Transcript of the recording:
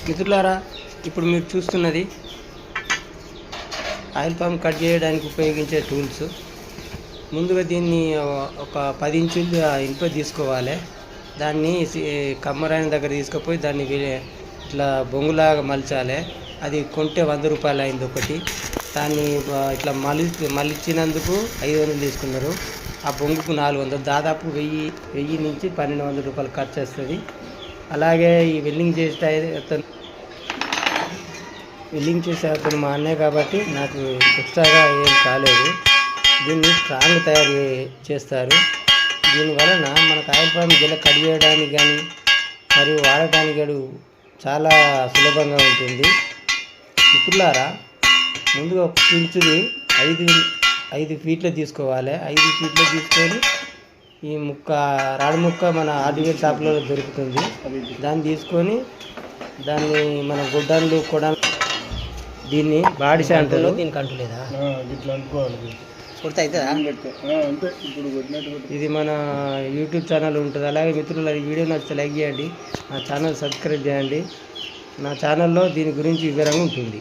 మిత్రులారా, ఇప్పుడు మీరు చూస్తున్నది ఆయిల్ పామ్ కట్ చేయడానికి ఉపయోగించే టూల్స్. ముందుగా దీన్ని ఒక 10 ఇంచులు ఇనుప తీసుకోవాలి. దాన్ని కమ్మరాయన దగ్గర తీసుకుపోయి దాన్ని ఇట్లా బొంగులాగా మలచాలి. అది కొంటే 100 రూపాయలు అయింది ఒకటి. దాన్ని ఇట్లా మలిచినందుకు 500 తీసుకున్నారు. ఆ బొంగుకు 400, దాదాపు 1000 నుంచి 1200 రూపాయలు ఖర్చు వస్తుంది. అలాగే ఈ వెల్డింగ్ చేసే అతను మా అన్నయ్య కాబట్టి నాకు ఎక్స్ట్రాగా ఏం కాలేదు. దీన్ని స్ట్రాంగ్ తయారు చేస్తారు. దీనివలన మనకు ఆయిల్ పామ్ గిల కట్ చేయడానికి కానీ మరియు వాడటానికి కానీ చాలా సులభంగా ఉంటుంది. మిత్రులారా, ముందుగా ఒక ఇంచుది 5 ఫీట్లు తీసుకోవాలి. 5 ఫీట్లు తీసుకొని ఈ రాడు ముక్క మన హార్డ్వేర్ షాప్లో దొరుకుతుంది. దాన్ని తీసుకొని దాన్ని మన గుడ్డలు కూడా దీన్ని బాడిస అంటారు. దీనికి అంటులేదా? ఇట్లా అనుకోవాలి. ఇది మన యూట్యూబ్ ఛానల్ ఉంటుంది. అలాగే మిత్రులు, ఈ వీడియో నచ్చితే లైక్ చేయండి, నా ఛానల్ సబ్స్క్రైబ్ చేయండి. నా ఛానల్లో దీని గురించి వివరంగా ఉంటుంది.